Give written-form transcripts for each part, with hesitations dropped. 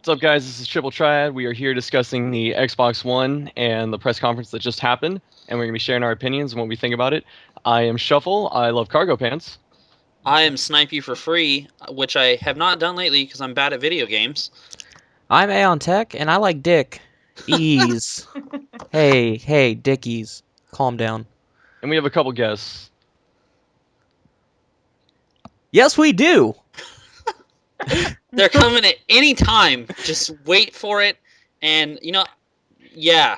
What's up, guys? This is Triple Triad. We are here discussing the Xbox One and the press conference that just happened, and we're going to be sharing our opinions and what we think about it. I am Shuffle. I love cargo pants. I am Snipe You for free, which I have not done lately because I'm bad at video games. I'm Aeon Tech, and I like Dick. Ease. Hey, Dickies. Calm down. And we have a couple guests. Yes, we do! They're coming at any time. Just wait for it. And, yeah.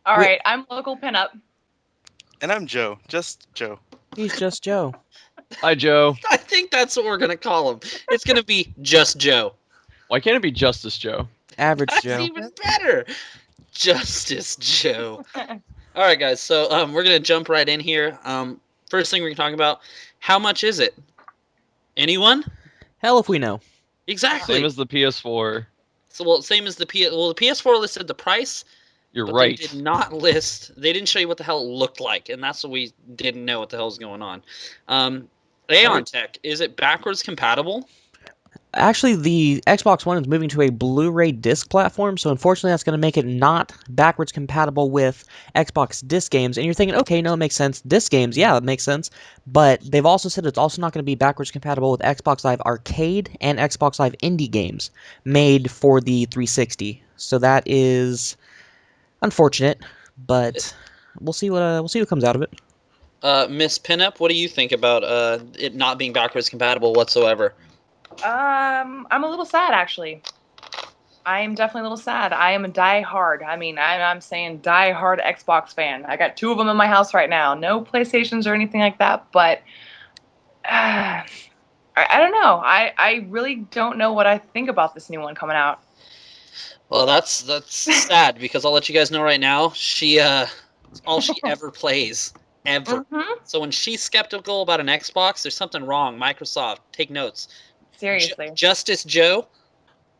All right, I'm LocalPinup. And I'm Joe. Just Joe. He's just Joe. Hi, Joe. I think that's what we're going to call him. It's going to be Just Joe. Why can't it be Justice Joe? Average That's Joe. even better. Justice Joe. All right, guys. So we're going to jump right in here. First thing we're going to talk about, how much is it? Anyone? Hell if we know. Exactly. Same as the PS4. So, same as the the PS4 listed the price. You're But right. They did not list. They didn't show you what the hell it looked like, and that's what we didn't know what the hell's going on. Aeon Tech, is it backwards compatible? Actually, the Xbox One is moving to a Blu-ray disc platform, so unfortunately that's going to make it not backwards compatible with Xbox disc games. And you're thinking, okay, no, it makes sense. Disc games, yeah, it makes sense. But they've also said it's also not going to be backwards compatible with Xbox Live Arcade and Xbox Live Indie games made for the 360. So that is unfortunate, but we'll see what comes out of it. Miss Pinup, what do you think about it not being backwards compatible whatsoever? I'm a little sad, actually. I am definitely a little sad. I am a die-hard. I'm saying die-hard Xbox fan. I got 2 of them in my house right now. No PlayStations or anything like that, but I don't know. I really don't know what I think about this new one coming out. Well, that's sad because I'll let you guys know right now. She it's all she ever plays. Ever. Mm-hmm. So when she's skeptical about an Xbox, there's something wrong. Microsoft, take notes. Seriously. Justice Joe?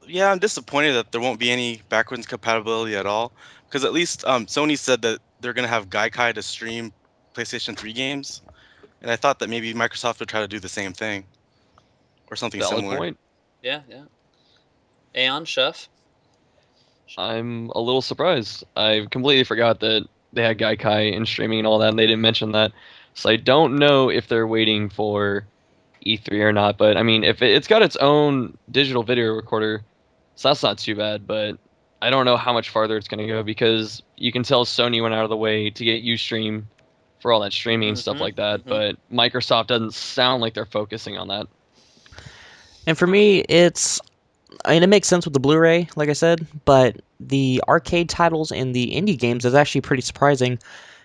Yeah, I'm disappointed that there won't be any backwards compatibility at all. Because at least Sony said that they're going to have Gaikai to stream PlayStation 3 games. And I thought that maybe Microsoft would try to do the same thing. Or something Valid similar. point. Yeah. Aeon, Chef? I'm a little surprised. I completely forgot that they had Gaikai and streaming and all that, and they didn't mention that. So I don't know if they're waiting for E3 or not. But I mean, if it's got its own digital video recorder, so that's not too bad. But I don't know how much farther it's going to go because you can tell Sony went out of the way to get Ustream for all that streaming and stuff like that. But Microsoft doesn't sound like they're focusing on that. And for me, it makes sense with the Blu-ray, like I said, but the arcade titles and the indie games is actually pretty surprising,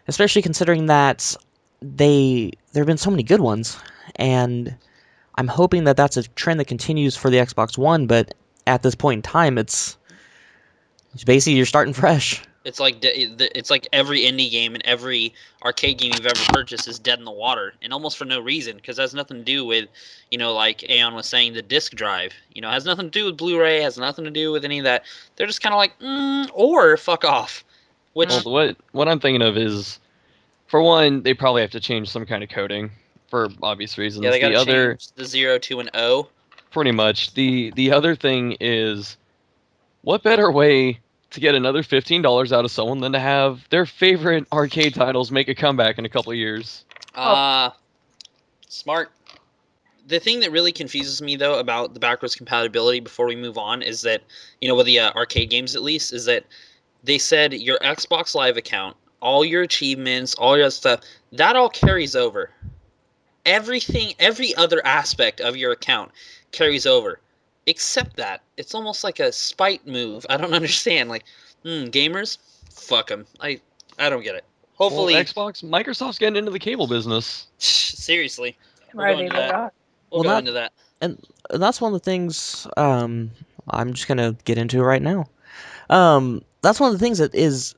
especially considering that there have been so many good ones, and I'm hoping that that's a trend that continues for the Xbox One, but at this point in time, it's basically you're starting fresh. It's like every indie game and every arcade game you've ever purchased is dead in the water, and almost for no reason, because it has nothing to do with, like Aeon was saying, the disc drive. It has nothing to do with Blu-ray, has nothing to do with any of that. They're just kind of like, or fuck off. Which, Well, what I'm thinking of is, for one, they probably have to change some kind of coding for obvious reasons. yeah, they got to change the 0 to an O. Pretty much. The other thing is, what better way to get another $15 out of someone than to have their favorite arcade titles make a comeback in a couple of years? Smart. The thing that really confuses me, though, about the backwards compatibility before we move on is that, with the arcade games at least, is that they said your Xbox Live account, all your achievements, all your stuff, that all carries over. Everything, every other aspect of your account carries over. Except that. It's almost like a spite move. I don't understand. Like, gamers? Fuck them. I don't get it. Hopefully... Well, Microsoft's getting into the cable business. Seriously. Right, they got. We'll go into that. And that's one of the things I'm just going to get into right now. That's one of the things that is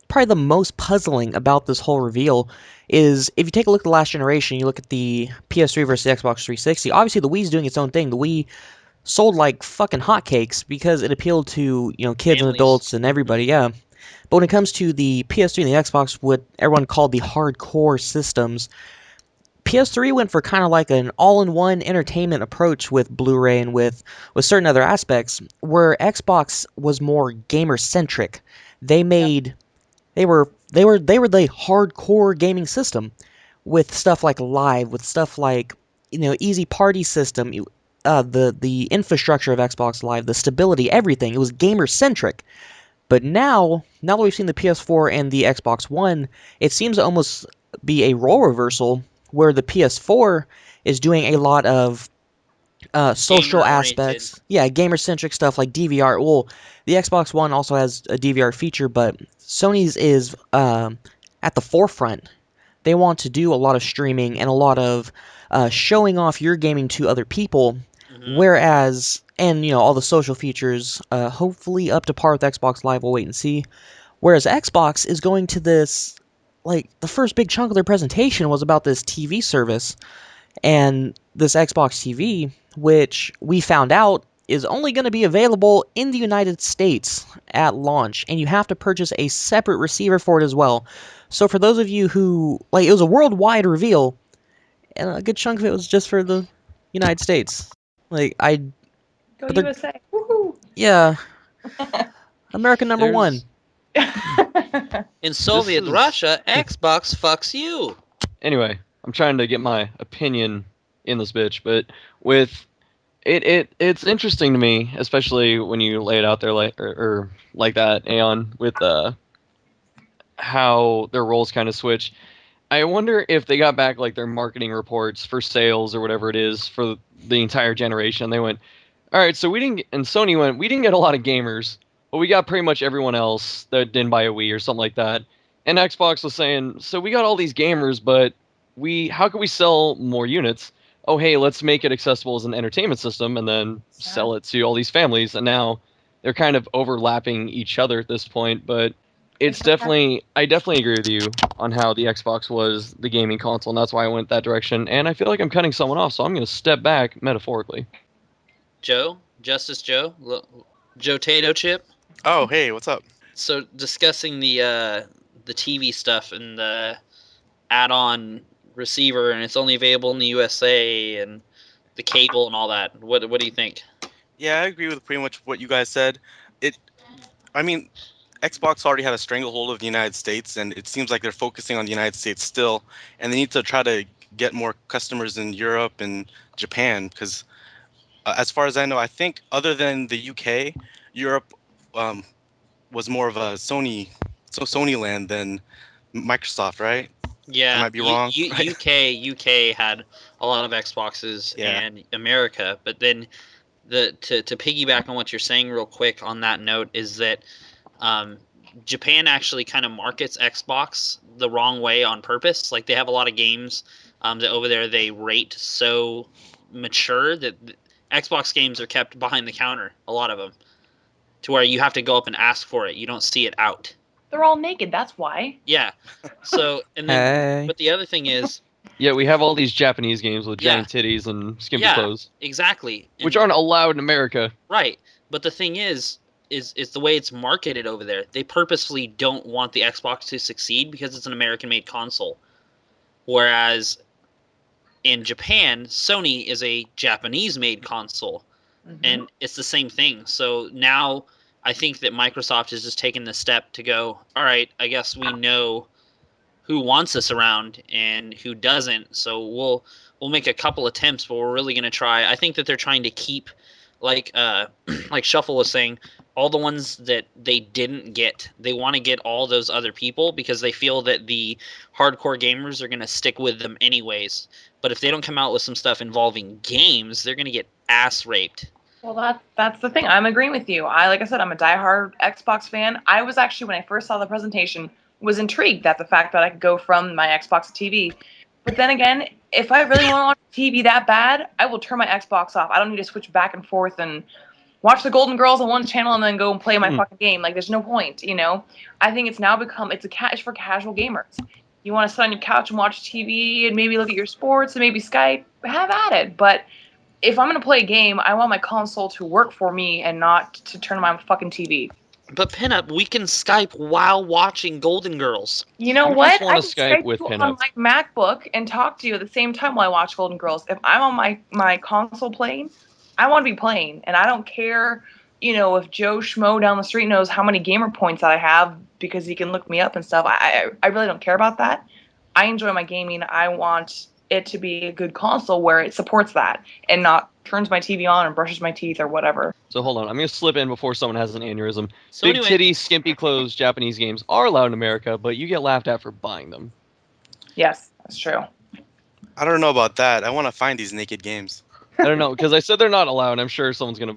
probably the most puzzling about this whole reveal is if you take a look at the last generation, you look at the PS3 versus the Xbox 360, obviously the Wii's doing its own thing. The Wii sold like fucking hotcakes because it appealed to, kids and Families. adults and everybody, yeah. But when it comes to the PS3 and the Xbox, what everyone called the hardcore systems, PS3 went for kind of like an all-in-one entertainment approach with Blu-ray and with certain other aspects, where Xbox was more gamer-centric. They made they were the hardcore gaming system with stuff like Live, with stuff like easy party system, the infrastructure of Xbox Live, the stability, everything. It was gamer-centric. But now that we've seen the PS4 and the Xbox One, it seems to almost be a role reversal where the PS4 is doing a lot of social Gamer-oriented. aspects. Yeah, gamer-centric stuff like DVR. Well, the Xbox One also has a DVR feature, but Sony's is at the forefront. They want to do a lot of streaming and a lot of showing off your gaming to other people, whereas, and all the social features, hopefully up to par with Xbox Live, we'll wait and see. Whereas Xbox is going to this, like, the first big chunk of their presentation was about this TV service, and this Xbox TV, which we found out is only going to be available in the United States at launch, and you have to purchase a separate receiver for it as well. So for those of you who, like, it was a worldwide reveal, and a good chunk of it was just for the United States. Like, Go but they're, USA. Woohoo! yeah, America number one. In Soviet Russia, Xbox fucks you. Anyway, I'm trying to get my opinion in this bitch, but with it's interesting to me, especially when you lay it out there like or like that, Aeon, with how their roles kind of switch. I wonder if they got back like their marketing reports for sales or whatever it is for the entire generation. They went, all right, so we didn't, and Sony went, we didn't get a lot of gamers, but we got pretty much everyone else that didn't buy a Wii or something like that. And Xbox was saying, so we got all these gamers, but how can we sell more units? Oh, hey, let's make it accessible as an entertainment system and then sell it to all these families. And now they're kind of overlapping each other at this point, but I definitely agree with you on how the Xbox was the gaming console, and that's why I went that direction. And I feel like I'm cutting someone off, so I'm going to step back metaphorically. Joe, Justice Joe, Joe Tato Chip. Oh, hey, what's up? So discussing the TV stuff and the add-on receiver, and it's only available in the USA, and the cable and all that. What do you think? Yeah, I agree with pretty much what you guys said. I mean, Xbox already had a stranglehold of the United States, and it seems like they're focusing on the United States still, and they need to try to get more customers in Europe and Japan, because as far as I know, I think other than the UK, Europe was more of a Sony land than Microsoft, right? I Yeah, might be wrong. UK had a lot of Xboxes, Yeah. and America, but then to piggyback on what you're saying real quick on that note is that Japan actually kind of markets Xbox the wrong way on purpose. Like, they have a lot of games that over there they rate so mature that Xbox games are kept behind the counter, a lot of them, to where you have to go up and ask for it. You don't see it out. They're all naked, that's why. Yeah. So, and then, but the other thing is, Yeah, we have all these Japanese games with Yeah. giant titties and skimpy Yeah. clothes, exactly. which aren't allowed in America. Right. But the thing is the way it's marketed over there. They purposefully don't want the Xbox to succeed because it's an American-made console. Whereas in Japan, Sony is a Japanese-made console. And it's the same thing. So now I think that Microsoft is just taking the step to go, all right, I guess we know who wants us around and who doesn't. So we'll make a couple attempts, but we're really going to try. I think that they're trying to keep, like like Shuffle was saying, all the ones that they didn't get. They want to get all those other people because they feel that the hardcore gamers are going to stick with them anyways. But if they don't come out with some stuff involving games, they're going to get ass raped. Well, that's the thing. I'm agreeing with you. Like I said, I'm a diehard Xbox fan. I was actually, when I first saw the presentation, was intrigued at the fact that I could go from my Xbox to TV. But then again, if I really want to watch TV that bad, I will turn my Xbox off. I don't need to switch back and forth and watch the Golden Girls on one channel and then go and play my fucking game. Like, there's no point, you know? I think it's now become, it's for casual gamers. You want to sit on your couch and watch TV and maybe look at your sports and maybe Skype, have at it. But if I'm going to play a game, I want my console to work for me and not to turn on my fucking TV. But Pinup, we can Skype while watching Golden Girls. You know You what? just I wanna can Skype Skype with you Pinup. on my MacBook and talk to you at the same time while I watch Golden Girls. If I'm on my console playing, I want to be playing, and I don't care, if Joe Schmo down the street knows how many gamer points I have because he can look me up and stuff. I really don't care about that. I enjoy my gaming. I want it to be a good console where it supports that and not turns my TV on and brushes my teeth or whatever. So hold on, I'm gonna slip in before someone has an aneurysm. So Big anyway, titty, skimpy clothes Japanese games are allowed in America, but you get laughed at for buying them. Yes, that's true. I don't know about that. I want to find these naked games. I don't know, because I said they're not allowed. I'm sure someone's gonna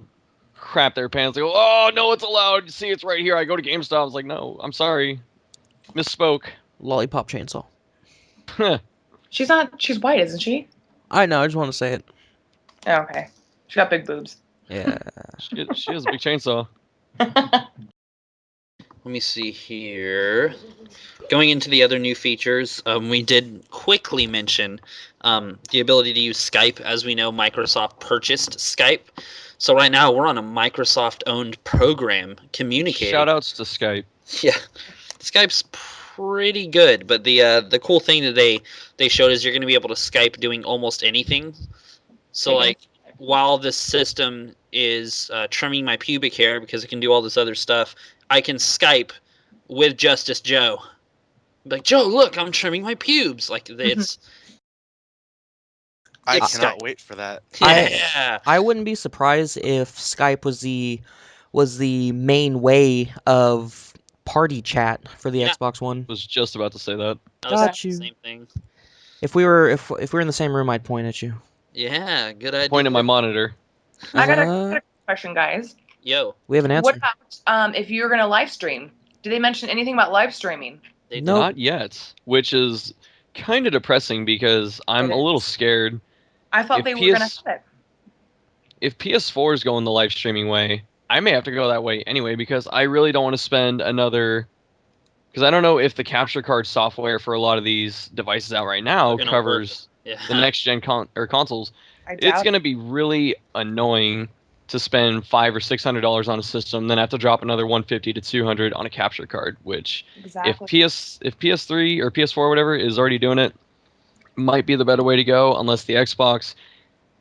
crap their pants. They go, oh no, it's allowed. See, it's right here. I go to GameStop. I was like, no, I'm sorry, misspoke. Lollipop chainsaw. She's white, isn't she? I know. I just want to say it. Oh, okay. She got big boobs. Yeah. she has a big chainsaw. let me see here. Going into the other new features, we did quickly mention the ability to use Skype. As we know, Microsoft purchased Skype. So right now we're on a Microsoft-owned program communicating. Shoutouts to Skype. Yeah, Skype's pretty good, but the cool thing that they showed is you're going to be able to Skype doing almost anything. So like while this system is trimming my pubic hair because it can do all this other stuff, I can Skype with Justice Joe. Be like, Joe, look, I'm trimming my pubes. Like it's I It's cannot Skype. wait for that. yeah. I wouldn't be surprised if Skype was the main way of party chat for the Yeah. Xbox One. Was just about to say that. I was Got thinking you. the same thing. If we were in the same room, I'd point at you. Yeah, good idea. Point at my monitor. I got a question, guys. Yo, We have an answer. What about if you're gonna live stream? Did they mention anything about live streaming? they did. Nope. Not yet, which is kind of depressing because I'm It a little is. scared. I thought If they were gonna PS have it. If PS4 is going the live streaming way, I may have to go that way anyway because I really don't want to spend another. Because I don't know if the capture card software for a lot of these devices out right now Gonna covers Yeah. the next gen consoles. I It's doubt. going to be really annoying to spend $500 or $600 on a system, then have to drop another 150 to 200 on a capture card. Which, Exactly. if PS3 or PS4 or whatever is already doing it, might be the better way to go. Unless the Xbox,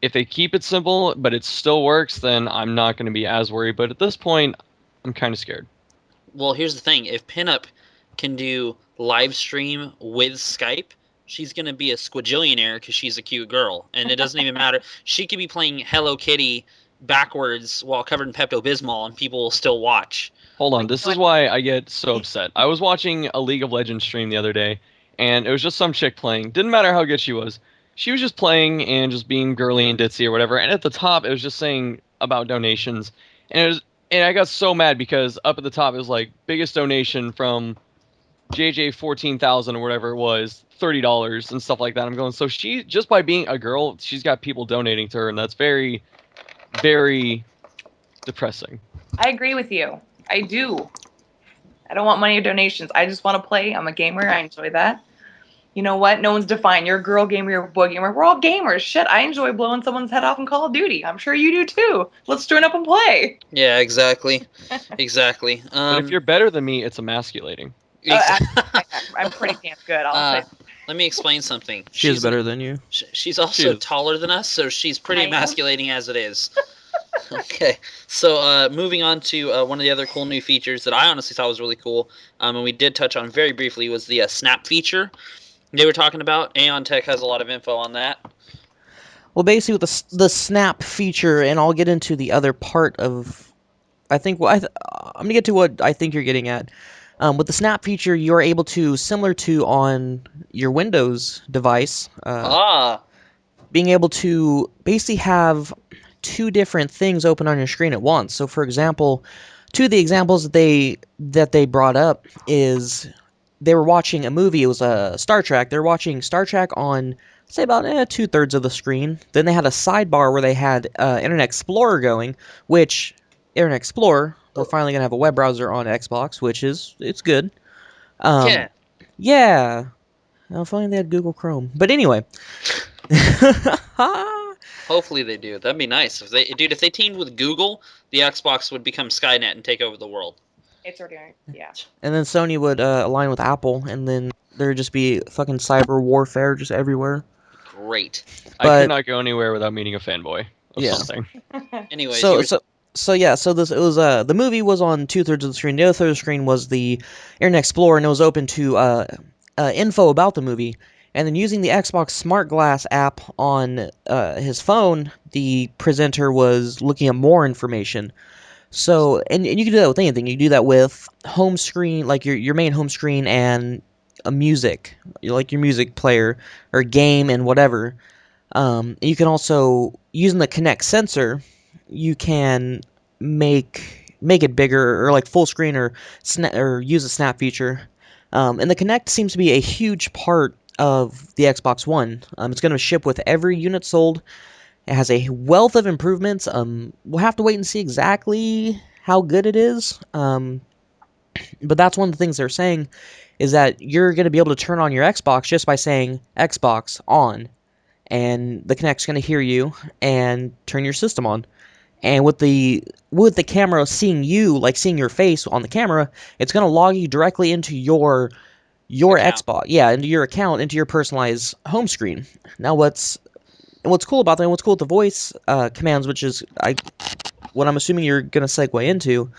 if they keep it simple but it still works, then I'm not going to be as worried. But at this point, I'm kind of scared. Well, here's the thing: if Pinup can do live stream with Skype, she's gonna be a squajillionaire because she's a cute girl, and it doesn't even matter. She could be playing Hello Kitty backwards while covered in Pepto Bismol, and people will still watch. Hold on, this is why I get so upset. I was watching a League of Legends stream the other day, and it was just some chick playing. Didn't matter how good she was. She was just playing and just being girly and ditzy or whatever. And at the top, it was just saying about donations, and I got so mad because up at the top it was like biggest donation from JJ 14,000 or whatever it was, $30 and stuff like that. I'm going, so she, just by being a girl, she's got people donating to her, and that's very, very depressing. I agree with you. I do. I don't want money or donations. I just want to play. I'm a gamer. I enjoy that. You know what? No one's defined. You're a girl gamer, you're a boy gamer. We're all gamers. Shit, I enjoy blowing someone's head off in Call of Duty. I'm sure you do too. Let's join up and play. Yeah, exactly, exactly. But if you're better than me, it's emasculating. I'm pretty damn good. I'll say. Let me explain something. She is better than you. She's also is. taller than us, so she's pretty I am. emasculating as it is. Okay, so moving on to one of the other cool new features that I honestly thought was really cool, and we did touch on very briefly, was the snap feature they were talking about. Aeon Tech has a lot of info on that. Well, basically with the snap feature, and I'll get into the other part of. I think I'm gonna get to what I think you're getting at. With the snap feature, you're able to, similar to on your Windows device, being able to basically have two different things open on your screen at once. So, for example, two of the examples that they brought up is they were watching a movie. It was a Star Trek. They were watching Star Trek on, say, about 2/3 of the screen. Then they had a sidebar where they had Internet Explorer going, which Internet Explorer, we're finally gonna have a web browser on Xbox, which it's good. Yeah. Yeah. Well, finally they had Google Chrome. But anyway. Hopefully they do. That'd be nice. If they teamed with Google, the Xbox would become Skynet and take over the world. It's ordinary. Yeah. And then Sony would align with Apple, and then there'd just be fucking cyber warfare just everywhere. Great. I could But not go anywhere without meeting a fanboy of Yeah. something. Anyways, you so were so yeah, so this it was the movie was on 2/3 of the screen. The other third of the screen was the Internet Explorer, and it was open to info about the movie. And then using the Xbox Smart Glass app on his phone, the presenter was looking at more information. So, and you can do that with anything. You can do that with home screen, like your main home screen and a music, like your music player or game and whatever. You can also, using the Kinect sensor, you can make it bigger or like full screen or or use a snap feature. And the Kinect seems to be a huge part of the Xbox One. It's going to ship with every unit sold. It has a wealth of improvements. We'll have to wait and see exactly how good it is. But that's one of the things they're saying is that you're going to be able to turn on your Xbox just by saying Xbox on, and the Kinect's going to hear you and turn your system on. And with the camera seeing you, like seeing your face on the camera, it's going to log you directly into your Account. Xbox, into your account, into your personalized home screen. Now, what's cool about that, and what's cool with the voice commands, which is what I'm assuming you're going to segue into,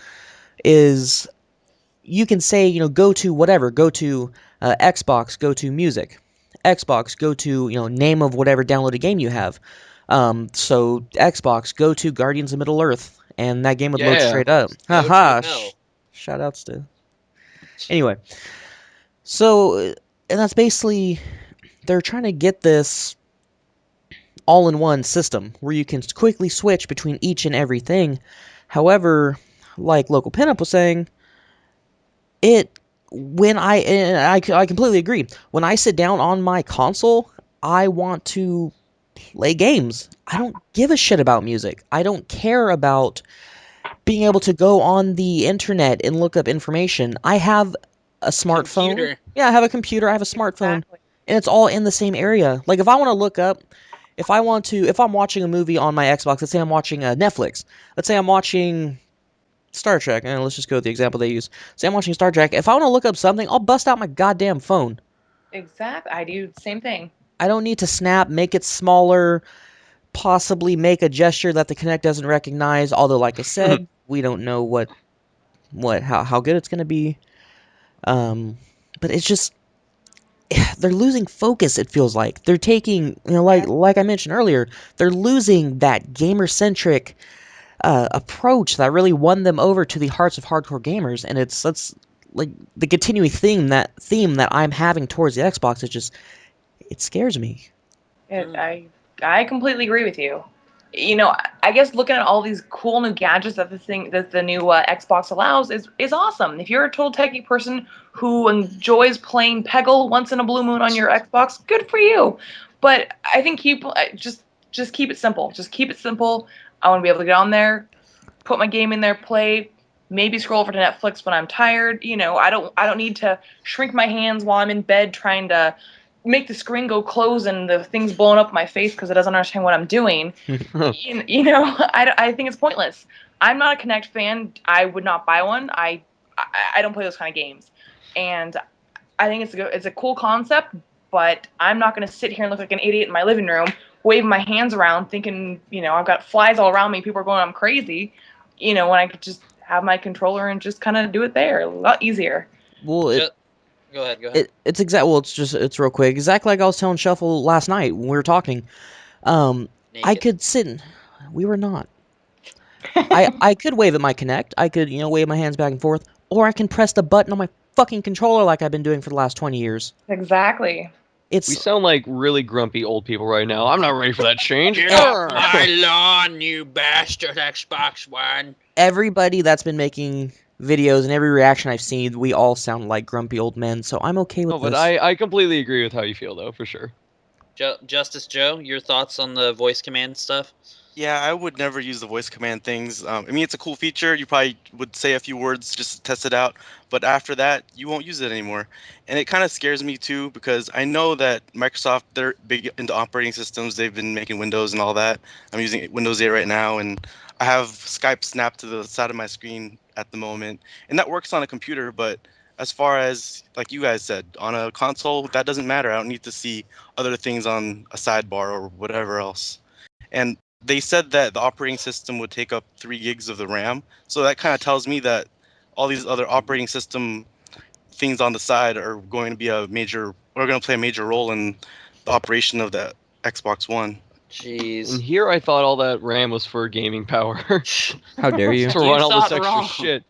is you can say, go to whatever, go to Xbox, go to music, Xbox, go to, name of whatever downloaded game you have. So Xbox, go to Guardians of Middle Earth, and that game would load Yeah. straight up. Go to Haha. hell. Shout outs to. Anyway, so and that's basically they're trying to get this all-in-one system where you can quickly switch between each and everything. However, like LocalPinup was saying, I completely agree. When I sit down on my console, I want to play games. I don't give a shit about music. I don't care about being able to go on the internet and look up information. I have a smartphone. Computer. Yeah, I have a computer. I have a smartphone, Exactly. and it's all in the same area. Like if I want to look up, if I'm watching a movie on my Xbox, let's say I'm watching Netflix. Let's say I'm watching Star Trek, and let's just go with the example they use. Say I'm watching Star Trek. If I want to look up something, I'll bust out my goddamn phone. Exactly. I do the same thing. I don't need to snap, make it smaller, possibly make a gesture that the Kinect doesn't recognize. Although, like I said, we don't know how good it's gonna be. But it's just they're losing focus. It feels like they're taking, like I mentioned earlier, they're losing that gamer centric approach that really won them over to the hearts of hardcore gamers, and that's like the continuing theme that I'm having towards the Xbox. It scares me. I completely agree with you. I guess looking at all these cool new gadgets that the new Xbox allows is awesome. If you're a total techie person who enjoys playing Peggle once in a blue moon on your Xbox, good for you. But I think just keep it simple. Just keep it simple. I want to be able to get on there, put my game in there, play, maybe scroll over to Netflix when I'm tired. I don't need to shrink my hands while I'm in bed trying to make the screen go close and the thing's blowing up in my face because it doesn't understand what I'm doing. I think it's pointless. I'm not a Kinect fan. I would not buy one. I don't play those kind of games, and I think it's a cool concept. But I'm not going to sit here and look like an idiot in my living room, waving my hands around, thinking I've got flies all around me. People are going, I'm crazy. When I could just have my controller and just kind of do it there, a lot easier. Well, Go ahead. it's real quick. Exactly like I was telling Shuffle last night when we were talking. I Naked. could sit. We were not. I could wave at my Kinect. I could wave my hands back and forth, or I can press the button on my fucking controller like I've been doing for the last 20 years. Exactly. We It's sound like really grumpy old people right now. I'm not ready for that change. Get off my lawn, you bastard Xbox One. everybody that's been making videos and every reaction I've seen, we all sound like grumpy old men. So I'm okay with No, but this. I completely agree with how you feel, though, for sure. Justice Joe, your thoughts on the voice command stuff? Yeah, I would never use the voice command things. I mean, it's a cool feature. You probably would say a few words just to test it out, but after that, you won't use it anymore. And it kind of scares me too because I know that Microsoft, they're big into operating systems. They've been making Windows and all that. I'm using Windows 8 right now, and I have Skype snapped to the side of my screen at the moment, and that works on a computer. But as far as like you guys said, on a console, that doesn't matter. I don't need to see other things on a sidebar or whatever else. And they said that the operating system would take up 3 gigs of the RAM, so that kind of tells me that all these other operating system things on the side are going to be going to play a major role in the operation of the Xbox One. Jeez. And here I thought all that RAM was for gaming power. How dare you? To You run all this thought extra wrong. shit.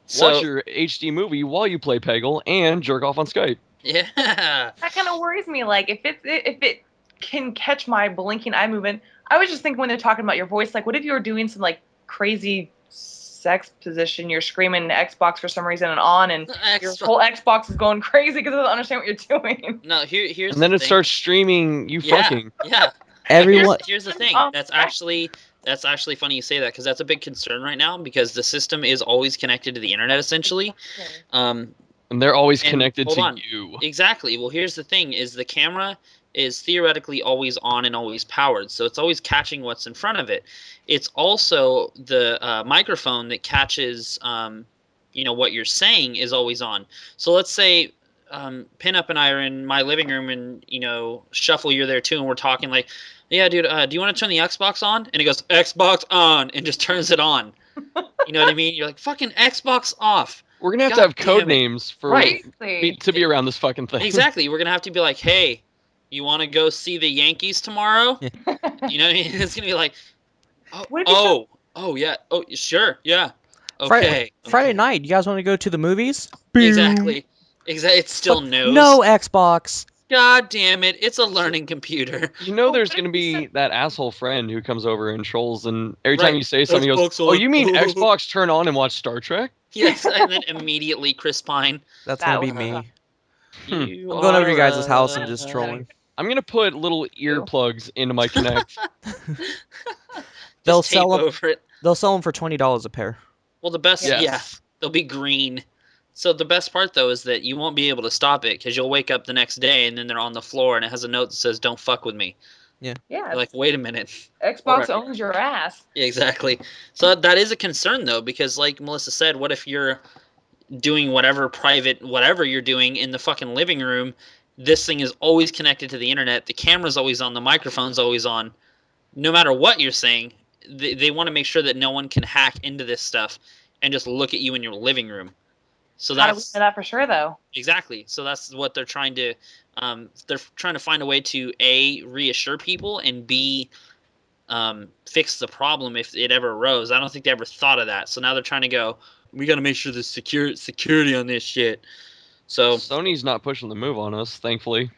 So Watch your HD movie while you play Peggle and jerk off on Skype. yeah. That kind of worries me. Like if it can catch my blinking eye movement, I was just thinking when they're talking about your voice, like what if you were doing some like crazy sex position, you're screaming Xbox for some reason and on, and your whole Xbox is going crazy because it doesn't understand what you're doing. No, here's And then the it thing. starts streaming you Yeah, fucking. yeah. Everyone. Here's the thing. That's actually funny you say that because that's a big concern right now because the system is always connected to the internet essentially. Um, And they're always And connected hold to on. you. Exactly. Well, here's the thing: is the camera is theoretically always on and always powered, so it's always catching what's in front of it. It's also the microphone that catches, what you're saying is always on. So let's say Pinup and I are in my living room, and Shuffle, you're there too, and we're talking like, "Yeah, dude, do you want to turn the Xbox on?" And he goes, "Xbox on," and just turns it on. You know what I mean? You're like, "Fucking Xbox off." We're gonna have to God have code damn it. names for Right. to be around this fucking thing. Exactly. We're gonna have to be like, "Hey, you want to go see the Yankees tomorrow?" You know what I mean? It's gonna be like, "Oh, yeah, oh, sure, yeah, okay, Friday okay." night, you guys want to go to the movies? Exactly. It still Fuck, knows. no Xbox. God damn it! It's a learning computer. You know there's gonna be that asshole friend who comes over and trolls, and every time Right. you say something, he goes, Xbox "Oh, on." you mean Xbox turn on and watch Star Trek?" Yes, and then immediately Chris Pine. That's That gonna be would me. You I'm going over to are your guys' house and a- just trolling. I'm gonna put little earplugs into my Kinect. They'll Just tape sell them. over it. They'll sell them for $20 a pair. Well, the best, Yes. yeah, they'll be green. So the best part though is that you won't be able to stop it because you'll wake up the next day and then they're on the floor and it has a note that says "Don't fuck with me." Yeah. You're like, wait a minute. Xbox owns your ass. Exactly. So that is a concern though because, like Melissa said, what if you're doing whatever private whatever you're doing in the fucking living room? This thing is always connected to the internet. The camera's always on. The microphone's always on. No matter what you're saying, they want to make sure that no one can hack into this stuff and just look at you in your living room. So How do we that's know that for sure, though? exactly. So that's what they're trying to. They're trying to find a way to A, reassure people, and B, fix the problem if it ever arose. I don't think they ever thought of that. So now they're trying to go, we got to make sure there's security on this shit. So, Sony's not pushing the move on us, thankfully.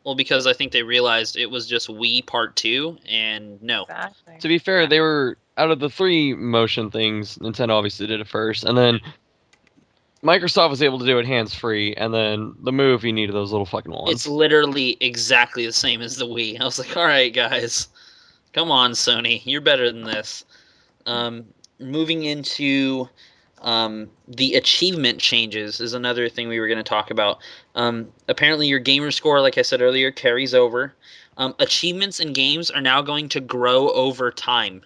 well, because I think they realized it was just Wii Part 2, and no. Exactly. To be fair, they were out of the 3 motion things. Nintendo obviously did it first, and then Microsoft was able to do it hands-free, and then the Move, you needed those little fucking ones. It's literally exactly the same as the Wii. I was like, all right, guys. Come on, Sony. You're better than this. Moving into the achievement changes is another thing we were going to talk about. Apparently, your gamer score, like I said earlier, carries over. Achievements in games are now going to grow over time.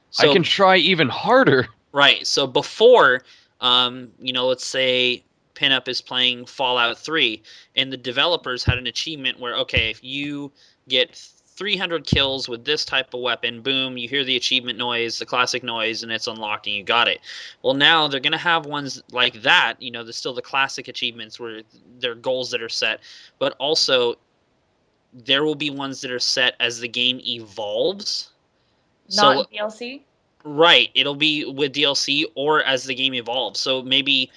So, I can try even harder. Right. So before, let's say Pinup is playing Fallout 3, and the developers had an achievement where, okay, if you get 300 kills with this type of weapon, boom, you hear the achievement noise, the classic noise, and it's unlocked and you got it. Well, now they're going to have ones like that, there's still the classic achievements where there are goals that are set, but also there will be ones that are set as the game evolves. Not DLC? Right, it'll be with DLC or as the game evolves. So maybe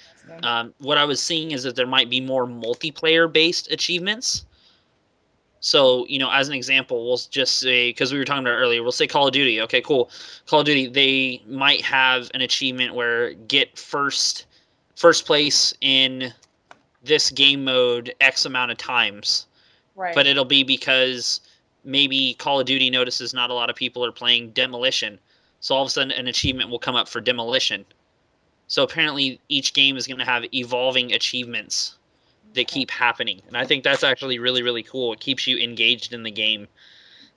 what I was seeing is that there might be more multiplayer-based achievements. So, as an example, we'll just say, because we were talking about it earlier, we'll say Call of Duty. Okay, cool. Call of Duty, they might have an achievement where get first place in this game mode X amount of times. Right. But it'll be because maybe Call of Duty notices not a lot of people are playing Demolition. So all of a sudden an achievement will come up for Demolition. So apparently each game is going to have evolving achievements that keep happening. And I think that's actually really, really cool. It keeps you engaged in the game.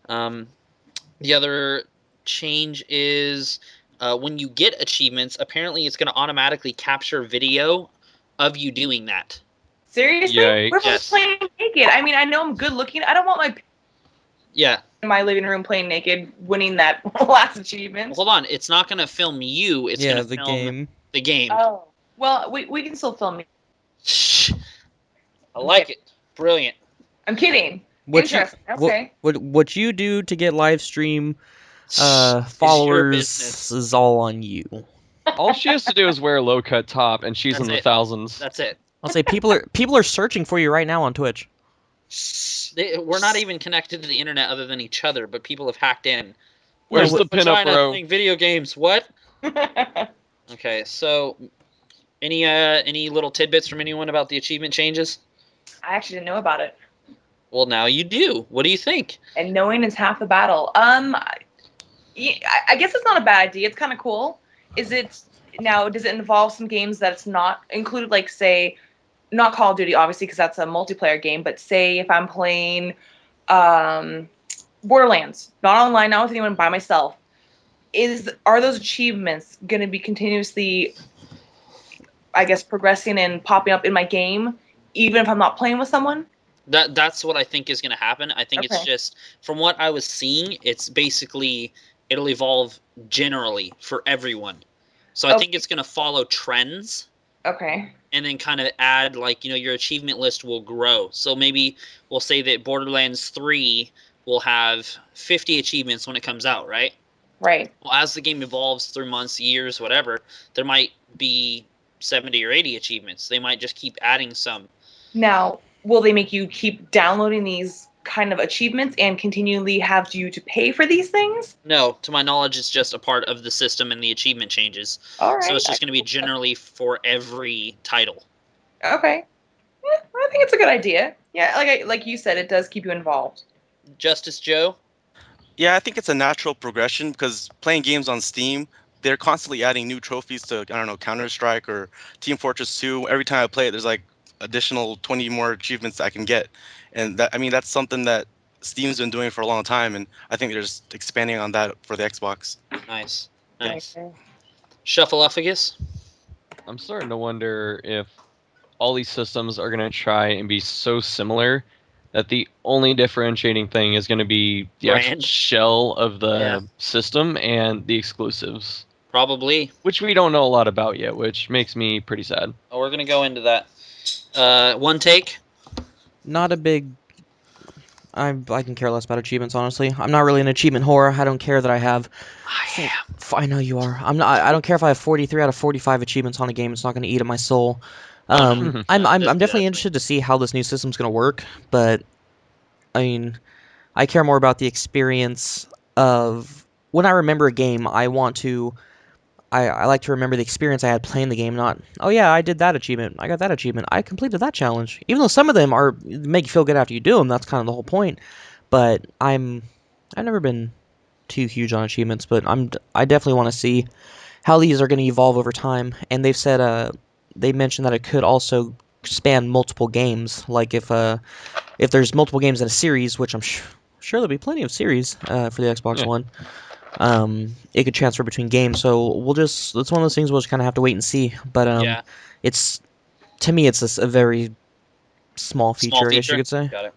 The other change is when you get achievements, apparently it's going to automatically capture video of you doing that. Seriously? Yikes. What if I'm Yes. playing naked? I mean, I know I'm good looking. I don't want my Yeah. in my living room playing naked, winning that last achievement. Well, hold on. It's not going to film you. It's Yeah, going to the film game. the game. Oh, well, we can still film me. Shh. I like it. Brilliant. I'm kidding. What you Interesting. Okay. what you do to get live stream It's your followers business. is all on you. All she has to do is wear a low cut top, and she's That's in the it. thousands. That's it. I'll say people are searching for you right now on Twitch. We're not even connected to the internet other than each other, but people have hacked in. Where's the pinup China bro? playing video games? What? I Okay, so any little tidbits from anyone about the achievement changes? actually didn't know about it. Well, now you do. What do you think? And knowing is half the battle. Yeah, I guess it's not a bad idea. It's kind of cool. Is it now? Does it involve some games that's not included? Like, say, not Call of Duty, obviously, because that's a multiplayer game. But say if I'm playing Borderlands, not online, not with anyone, by myself, are those achievements going to be continuously, I guess, progressing and popping up in my game, even if I'm not playing with someone? That's what I think is going to happen. I think it's Okay. just from what I was seeing, it's basically it'll evolve generally for everyone. So I Okay. think it's going to follow trends Okay. and then kind of add like, your achievement list will grow. So maybe we'll say that Borderlands 3 will have 50 achievements when it comes out, right? Right. Well, as the game evolves through months, years, whatever, there might be 70 or 80 achievements. They might just keep adding some. Now, will they make you keep downloading these kind of achievements and continually have you to pay for these things? No, to my knowledge, it's just a part of the system and the achievement changes. All right. So it's just going to be generally for every title. Okay. Yeah, I think it's a good idea. Yeah, like you said, it does keep you involved. Justice Joe? Yeah, I think it's a natural progression because playing games on Steam, they're constantly adding new trophies to, I don't know, Counter-Strike or Team Fortress 2. Every time I play it, there's like additional 20 more achievements I can get. And that, I mean, that's something that Steam's been doing for a long time, and I think they're just expanding on that for the Xbox. Nice. Nice. Okay. Shuffleophagus? I'm starting to wonder if all these systems are going to try and be so similar that the only differentiating thing is going to be the actual Brand. shell of the Yeah. system and the exclusives, Probably. which we don't know a lot about yet, which makes me pretty sad. Oh, we're going to go into that. One take? Not a big. I can care less about achievements, honestly. I'm not really an achievement whore. I don't care that I have. I am. I know you are. I'm not. I don't care if I have 43 out of 45 achievements on a game. It's not going to eat at my soul. Oh, no. I'm That's good, definitely actually. interested to see how this new system's going to work. But I mean, I care more about the experience of when I remember a game. I want to. I like to remember the experience I had playing the game, not, oh yeah, I did that achievement, I got that achievement, I completed that challenge. Even though some of them are make you feel good after you do them, that's kind of the whole point. But I've never been too huge on achievements, but I definitely want to see how these are going to evolve over time. And they've said they mentioned that it could also span multiple games, like if there's multiple games in a series, which I'm sure there'll be plenty of series for the Xbox Yeah. One. It could transfer between games, so it's one of those things we'll just kind of have to wait and see. But Yeah. it's to me it's a very small feature, I guess you feature? could say. Got it.